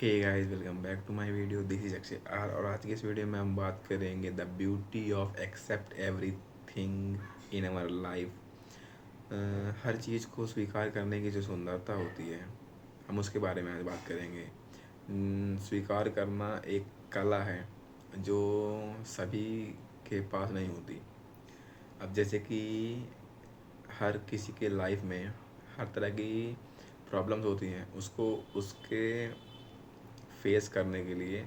Hey guys, welcome back to my video. This is Akshay R और आज की इस वीडियो में हम बात करेंगे the beauty of accept everything in our life. हर चीज़ को स्वीकार करने की जो सुंदरता होती है, हम उसके बारे में आज बात करेंगे। स्वीकार करना एक कला है जो सभी के पास नहीं होती। अब जैसे कि हर किसी के लाइफ में हर तरह की प्रॉब्लम्स होती हैं, उसको उसके फेस करने के लिए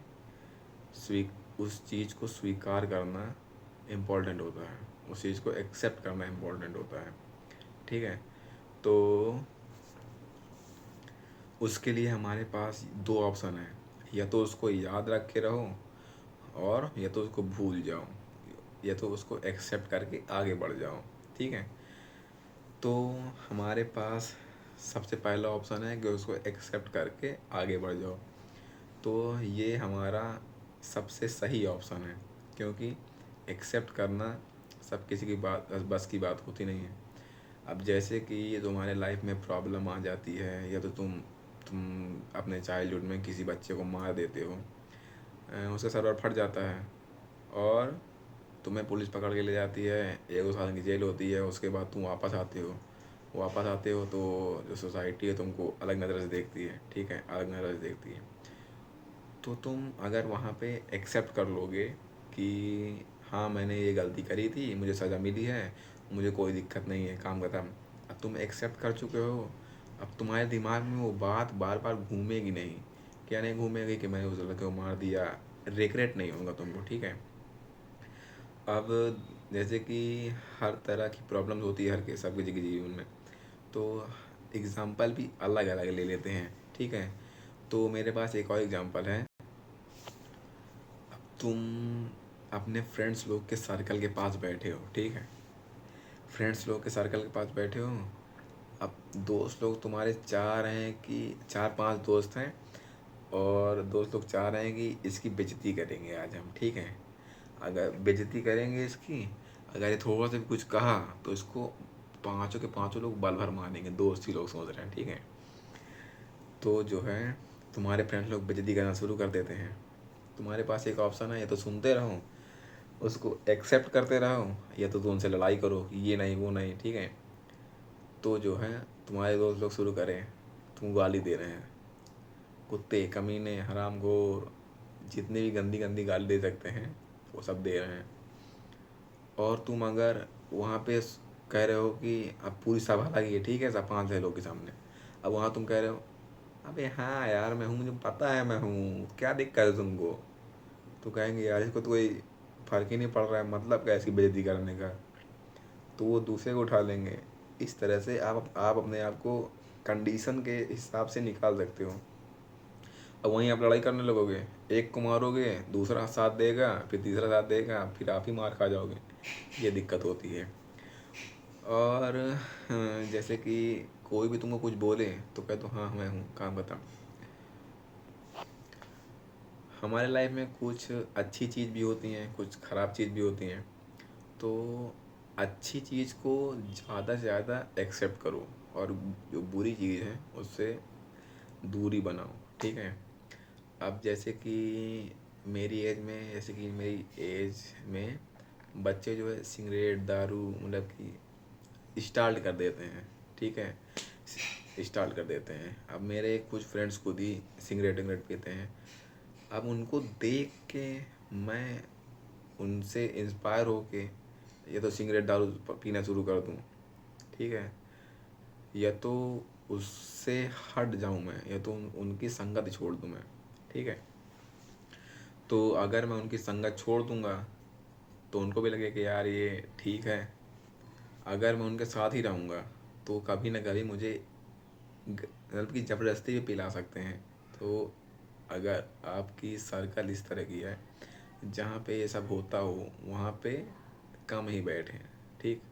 उस चीज़ को स्वीकार करना इम्पोर्टेंट होता है, उस चीज़ को एक्सेप्ट करना इम्पोर्टेंट होता है। ठीक है, तो उसके लिए हमारे पास दो ऑप्शन है, या तो उसको याद रख के रहो और या तो उसको भूल जाओ, या तो उसको एक्सेप्ट करके आगे बढ़ जाओ। ठीक है, तो हमारे पास सबसे पहला ऑप्शन है कि उसको एक्सेप्ट करके आगे बढ़ जाओ। तो ये हमारा सबसे सही ऑप्शन है, क्योंकि एक्सेप्ट करना सब किसी की बात बस की बात होती नहीं है। अब जैसे कि तुम्हारे लाइफ में प्रॉब्लम आ जाती है, या तो तुम अपने चाइल्डहुड में किसी बच्चे को मार देते हो, उसका सर्वर फट जाता है और तुम्हें पुलिस पकड़ के ले जाती है, 1-2 साल की जेल होती है। उसके बाद तुम वापस आते हो तो जो सोसाइटी है तुमको अलग नज़र से देखती है। ठीक है, अलग नज़र से देखती है। तो तुम अगर वहाँ पे एक्सेप्ट कर लोगे कि हाँ, मैंने ये गलती करी थी, मुझे सज़ा मिली है, मुझे कोई दिक्कत नहीं है, काम खत्म। अब तुम एक्सेप्ट कर चुके हो, अब तुम्हारे दिमाग में वो बात बार बार घूमेगी नहीं। क्या नहीं घूमेगी कि मैंने उस लड़के को मार दिया, रिग्रेट नहीं होगा तुमको। ठीक है, अब जैसे कि हर तरह की प्रॉब्लम्स होती है हर के सबके जीवन में, तो एग्ज़ाम्पल भी अलग अलग ले लेते हैं। ठीक है, तो मेरे पास एक और एग्ज़ाम्पल है। तुम अपने फ्रेंड्स लोग के सर्कल के पास बैठे हो। ठीक है, फ्रेंड्स लोग के सर्कल के पास बैठे हो। अब दोस्त लोग तुम्हारे चाह रहे हैं कि 4-5 दोस्त हैं, और दोस्त लोग चाह रहे हैं कि इसकी बेइज्जती करेंगे आज हम। ठीक है, अगर बेइज्जती करेंगे इसकी, अगर ये थोड़ा सा भी कुछ कहा तो इसको पाँचों के पाँचों लोग बल भर मारेंगे, दोस्त ही लोग सोच रहे हैं। ठीक है, तो जो है तुम्हारे फ्रेंड्स लोग बेइज्जती करना शुरू कर देते हैं। तुम्हारे पास एक ऑप्शन है, या तो सुनते रहो, उसको एक्सेप्ट करते रहो, या तो उनसे लड़ाई करो, ये नहीं वो नहीं। ठीक है, तो जो है तुम्हारे दोस्त लोग शुरू करें, तुम गाली दे रहे हैं, कुत्ते, कमीने, हरामखोर, जितनी भी गंदी गंदी गाली दे सकते हैं वो सब दे रहे हैं। और तुम अगर वहाँ पे कह रहे हो कि अब पूरी सभा लगी है, ठीक है, सब 5-6 लोग के सामने, अब वहाँ तुम कह रहे हो अबे हाँ यार मैं हूँ, मुझे पता है मैं हूँ, क्या दिक्कत है तुमको। तो कहेंगे यार इसको तो कोई फ़र्क ही नहीं पड़ रहा है, मतलब क्या इसकी बेइज्जती करने का। तो वो दूसरे को उठा लेंगे। इस तरह से आप अपने आप को कंडीशन के हिसाब से निकाल सकते हो। अब वहीं आप लड़ाई करने लगोगे, एक को मारोगे, दूसरा साथ देगा, फिर तीसरा साथ देगा, फिर आप ही मार खा जाओगे। ये दिक्कत होती है। और जैसे कि कोई भी तुमको कुछ बोले तो कह दो हाँ मैं हूँ, काम बता। हमारे लाइफ में कुछ अच्छी चीज़ भी होती हैं, कुछ ख़राब चीज़ भी होती हैं। तो अच्छी चीज़ को ज़्यादा से ज़्यादा एक्सेप्ट करो, और जो बुरी चीज़ है उससे दूरी बनाओ। ठीक है, अब जैसे कि मेरी एज में बच्चे जो है सिगरेट दारू मतलब कि स्टार्ट कर देते हैं। ठीक है, स्टार्ट कर देते हैं। अब मेरे कुछ फ्रेंड्स खुद ही सिगरेट विगरेट पीते हैं। अब उनको देख के मैं उनसे इंस्पायर होके या तो सिगरेट दारू पीना शुरू कर दूँ। ठीक है, या तो उससे हट जाऊँ मैं, या तो उनकी संगत छोड़ दूँ मैं। ठीक है, तो अगर मैं उनकी संगत छोड़ दूँगा तो उनको भी लगे कि यार ये ठीक है। अगर मैं उनके साथ ही रहूँगा तो कभी ना कभी मुझे मतलब कि ज़बरदस्ती भी पिला सकते हैं। तो अगर आपकी सर्कल इस तरह की है जहाँ पे ये सब होता हो, वहाँ पे कम ही बैठें। ठीक,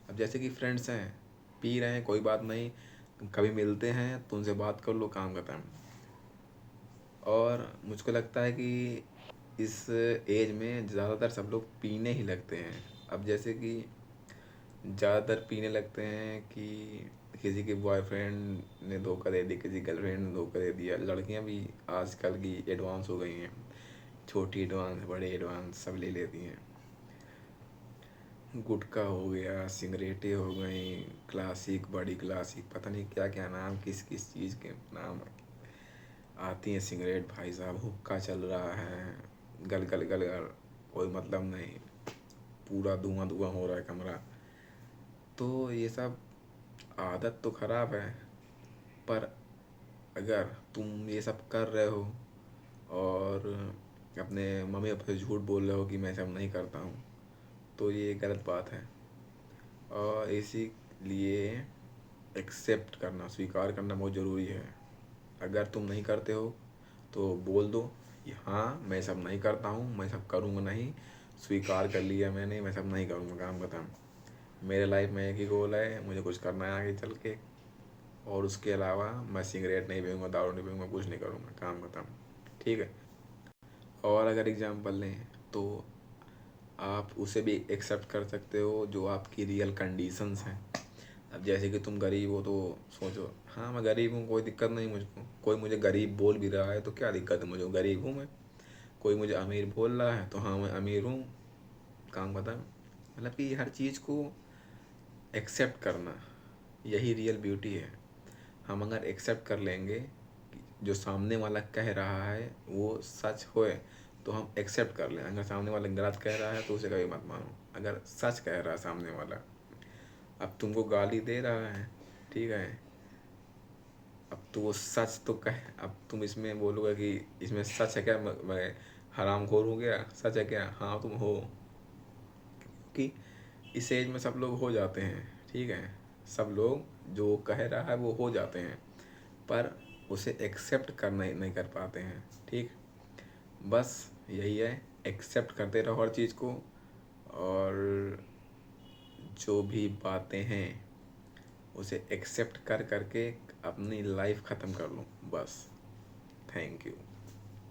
अब जैसे कि फ्रेंड्स हैं, पी रहे हैं, कोई बात नहीं, कभी मिलते हैं तो उनसे बात कर लो, काम खत्म। और मुझको लगता है कि इस एज में ज़्यादातर सब लोग पीने ही लगते हैं। अब जैसे कि ज़्यादातर पीने लगते हैं कि किसी के बॉयफ्रेंड ने धोखा दे दिया, किसी गर्लफ्रेंड ने धोखा दे दिया। लड़कियां भी आजकल की एडवांस हो गई हैं, छोटी एडवांस बड़े एडवांस सब ले लेती हैं। गुटखा हो गया, सिगरेटें हो गई, क्लासिक बड़ी क्लासिक, पता नहीं क्या क्या नाम, किस किस चीज़ के नाम आती हैं सिगरेट। भाई साहब हुक्का चल रहा है, गल गल गल गल, कोई मतलब नहीं, पूरा धुआं धुआं हो रहा है कमरा। तो ये सब आदत तो ख़राब है, पर अगर तुम ये सब कर रहे हो और अपने मम्मी पापा से झूठ बोल रहे हो कि मैं सब नहीं करता हूँ, तो ये गलत बात है। और इसीलिए एक्सेप्ट करना, स्वीकार करना बहुत ज़रूरी है। अगर तुम नहीं करते हो तो बोल दो कि हाँ मैं सब नहीं करता हूँ, मैं सब करूँगा नहीं, स्वीकार कर लिया मैंने, मैं सब नहीं करूँगा, काम खत्म। मेरे लाइफ में एक ही गोल है, मुझे कुछ करना है आगे चल के, और उसके अलावा मैं सिगरेट नहीं पीऊँगा, दारू नहीं पीऊँगा, कुछ नहीं करूँगा, काम खत्म। ठीक है। और अगर एग्जाम्पल लें तो आप उसे भी एक्सेप्ट कर सकते हो जो आपकी रियल कंडीशंस हैं। अब जैसे कि तुम गरीब हो तो सोचो हाँ मैं गरीब हूँ, कोई दिक्कत नहीं मुझको, कोई मुझे गरीब बोल भी रहा है तो क्या दिक्कत है, मुझे गरीब हूँ मैं। कोई मुझे अमीर बोल रहा है तो हाँ मैं अमीर हूँ, काम खत्म। मतलब कि हर चीज़ को एक्सेप्ट करना, यही रियल ब्यूटी है। हम अगर एक्सेप्ट कर लेंगे कि जो सामने वाला कह रहा है वो सच होए, तो हम एक्सेप्ट कर लें। अगर सामने वाला गलत कह रहा है तो उसे कभी मत मानो। अगर सच कह रहा है सामने वाला, अब तुमको गाली दे रहा है, ठीक है, अब तो वो सच तो कह, अब तुम इसमें बोलोगे कि इसमें सच है क्या, मैं हरामखोर हो गया, सच है क्या, हाँ तुम हो। कि इस एज में सब लोग हो जाते हैं, ठीक है, सब लोग जो कह रहा है वो हो जाते हैं, पर उसे एक्सेप्ट कर नहीं कर पाते हैं। ठीक, बस यही है, एक्सेप्ट करते रहो हर चीज़ को, और जो भी बातें हैं उसे एक्सेप्ट कर करके अपनी लाइफ ख़त्म कर लो बस। Thank you.